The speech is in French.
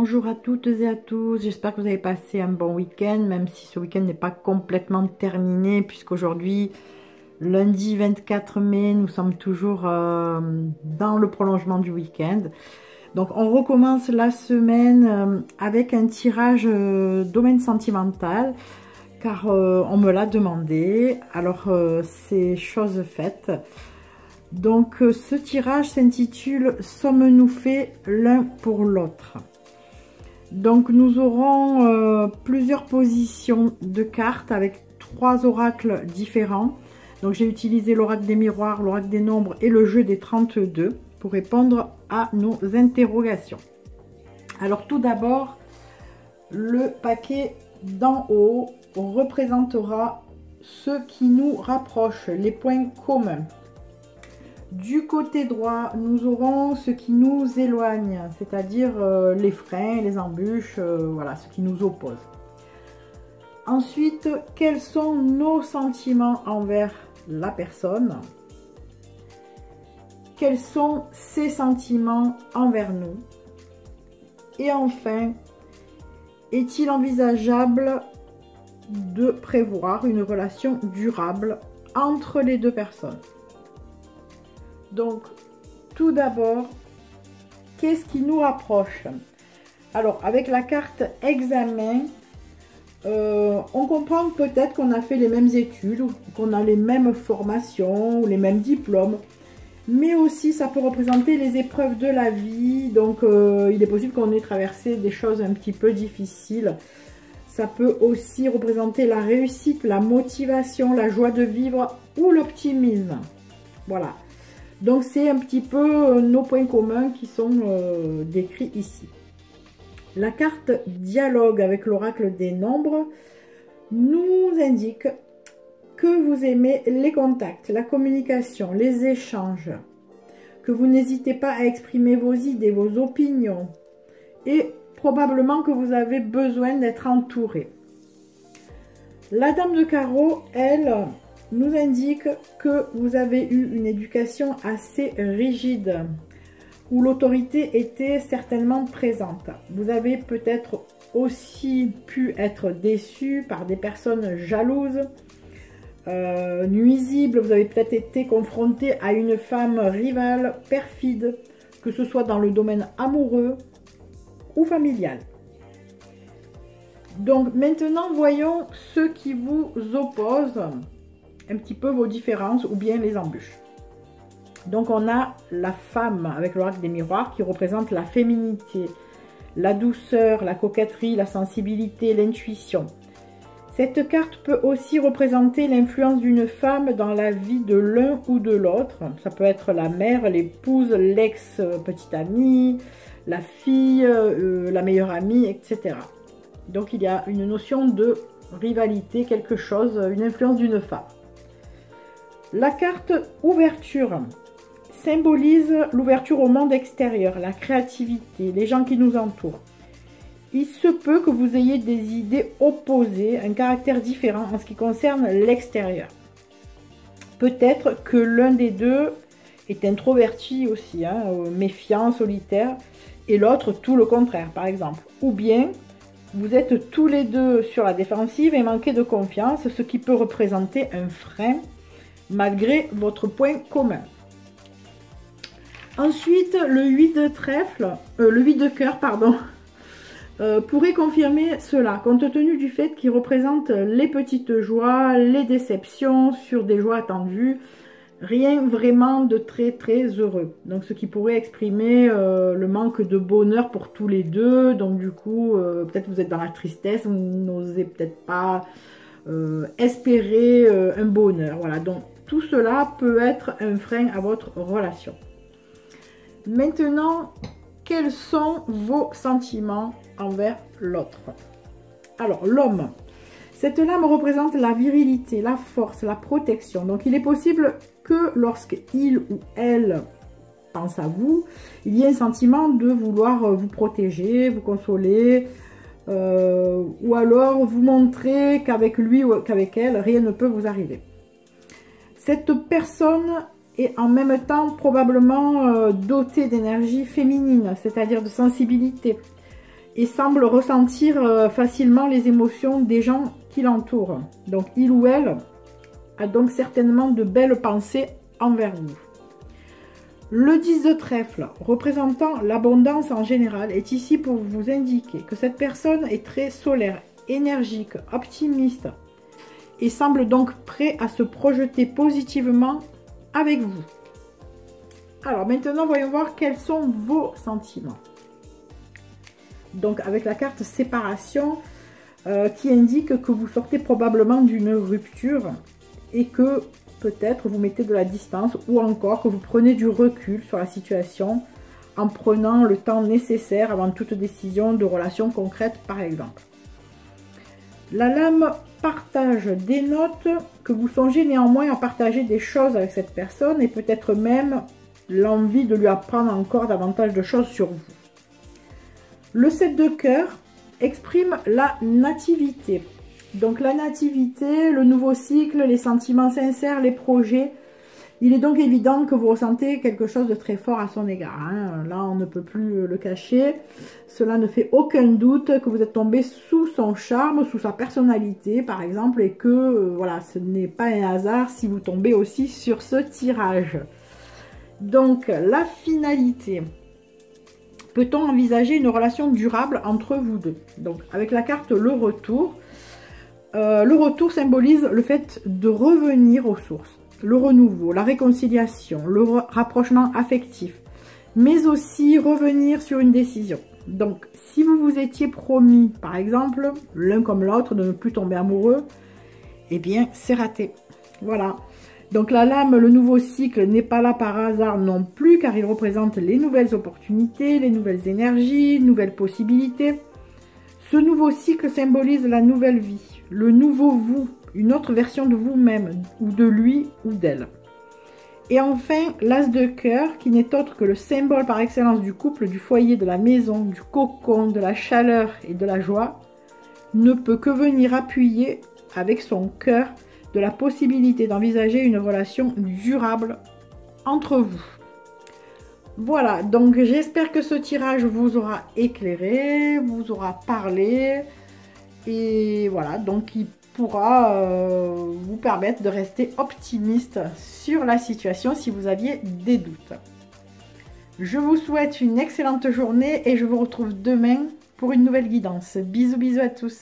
Bonjour à toutes et à tous, j'espère que vous avez passé un bon week-end, même si ce week-end n'est pas complètement terminé, puisqu'aujourd'hui, lundi 24 mai, nous sommes toujours dans le prolongement du week-end. Donc on recommence la semaine avec un tirage domaine sentimental, car on me l'a demandé, alors c'est chose faite. Donc ce tirage s'intitule « Sommes-nous faits l'un pour l'autre ?» Donc nous aurons plusieurs positions de cartes avec 3 oracles différents. Donc j'ai utilisé l'oracle des miroirs, l'oracle des nombres et le jeu des 32 pour répondre à nos interrogations. Alors tout d'abord, le paquet d'en haut représentera ce qui nous rapproche, les points communs. Du côté droit, nous aurons ce qui nous éloigne, c'est-à-dire les freins, les embûches, voilà, ce qui nous oppose. Ensuite, quels sont nos sentiments envers la personne? Quels sont ses sentiments envers nous? Et enfin, est-il envisageable de prévoir une relation durable entre les deux personnes? Donc, tout d'abord, qu'est-ce qui nous rapproche? Alors, avec la carte examen, on comprend peut-être qu'on a fait les mêmes études, qu'on a les mêmes formations, ou les mêmes diplômes, mais aussi ça peut représenter les épreuves de la vie. Donc, il est possible qu'on ait traversé des choses un petit peu difficiles. Ça peut aussi représenter la réussite, la motivation, la joie de vivre ou l'optimisme. Voilà. Donc, c'est un petit peu nos points communs qui sont décrits ici. La carte dialogue avec l'oracle des nombres nous indique que vous aimez les contacts, la communication, les échanges, que vous n'hésitez pas à exprimer vos idées, vos opinions et probablement que vous avez besoin d'être entouré. La dame de carreau, elle, nous indique que vous avez eu une éducation assez rigide, où l'autorité était certainement présente. Vous avez peut-être aussi pu être déçu par des personnes jalouses, nuisibles. Vous avez peut-être été confronté à une femme rivale, perfide, que ce soit dans le domaine amoureux ou familial. Donc maintenant, voyons ce qui vous oppose, un petit peu vos différences ou bien les embûches. Donc on a la femme avec l'oracle des miroirs qui représente la féminité, la douceur, la coquetterie, la sensibilité, l'intuition. Cette carte peut aussi représenter l'influence d'une femme dans la vie de l'un ou de l'autre. Ça peut être la mère, l'épouse, l'ex-petite amie, la fille, la meilleure amie, etc. Donc il y a une notion de rivalité, quelque chose, une influence d'une femme. La carte ouverture symbolise l'ouverture au monde extérieur, la créativité, les gens qui nous entourent. Il se peut que vous ayez des idées opposées, un caractère différent en ce qui concerne l'extérieur. Peut-être que l'un des deux est introverti aussi, méfiant, solitaire, et l'autre tout le contraire, par exemple. Ou bien, vous êtes tous les deux sur la défensive et manquez de confiance, ce qui peut représenter un frein malgré votre point commun. Ensuite, le 8 de trèfle, le 8 de cœur, pardon, pourrait confirmer cela, compte tenu du fait qu'il représente les petites joies, les déceptions sur des joies attendues, rien vraiment de très très heureux. Donc ce qui pourrait exprimer le manque de bonheur pour tous les deux. Donc du coup, peut-être vous êtes dans la tristesse, vous n'osez peut-être pas espérer un bonheur. Voilà, donc tout cela peut être un frein à votre relation. Maintenant, quels sont vos sentiments envers l'autre? Alors, l'homme. Cette lame représente la virilité, la force, la protection. Donc, il est possible que lorsqu'il ou elle pense à vous, il y ait un sentiment de vouloir vous protéger, vous consoler, ou alors vous montrer qu'avec lui ou qu'avec elle, rien ne peut vous arriver. Cette personne est en même temps probablement dotée d'énergie féminine, c'est-à-dire de sensibilité. et semble ressentir facilement les émotions des gens qui l'entourent. Donc il ou elle a donc certainement de belles pensées envers vous. Le 10 de trèfle, représentant l'abondance en général, est ici pour vous indiquer que cette personne est très solaire, énergique, optimiste et semble donc prêt à se projeter positivement avec vous. Alors maintenant, voyons voir quels sont vos sentiments. Donc avec la carte séparation qui indique que vous sortez probablement d'une rupture et que peut-être vous mettez de la distance ou encore que vous prenez du recul sur la situation en prenant le temps nécessaire avant toute décision de relation concrète par exemple. La lame partage dénote que vous songez néanmoins à partager des choses avec cette personne et peut-être même l'envie de lui apprendre encore davantage de choses sur vous. Le 7 de cœur exprime la nativité. Donc la nativité, le nouveau cycle, les sentiments sincères, les projets. Il est donc évident que vous ressentez quelque chose de très fort à son égard. Hein. Là, on ne peut plus le cacher. Cela ne fait aucun doute que vous êtes tombé sous son charme, sous sa personnalité, par exemple, et que voilà, ce n'est pas un hasard si vous tombez aussi sur ce tirage. Donc, la finalité. Peut-on envisager une relation durable entre vous deux? Donc, avec la carte le retour symbolise le fait de revenir aux sources, le renouveau, la réconciliation, le rapprochement affectif, mais aussi revenir sur une décision. Donc, si vous vous étiez promis, par exemple, l'un comme l'autre, de ne plus tomber amoureux, eh bien, c'est raté. Voilà. Donc, la lame, le nouveau cycle, n'est pas là par hasard non plus, car il représente les nouvelles opportunités, les nouvelles énergies, nouvelles possibilités. Ce nouveau cycle symbolise la nouvelle vie, le nouveau vous, une autre version de vous-même, ou de lui, ou d'elle. Et enfin, l'as de cœur, qui n'est autre que le symbole par excellence du couple, du foyer, de la maison, du cocon, de la chaleur et de la joie, ne peut que venir appuyer avec son cœur de la possibilité d'envisager une relation durable entre vous. Voilà, donc j'espère que ce tirage vous aura éclairé, vous aura parlé, et voilà, donc il pourra vous permettre de rester optimiste sur la situation si vous aviez des doutes. Je vous souhaite une excellente journée et je vous retrouve demain pour une nouvelle guidance. Bisous bisous à tous.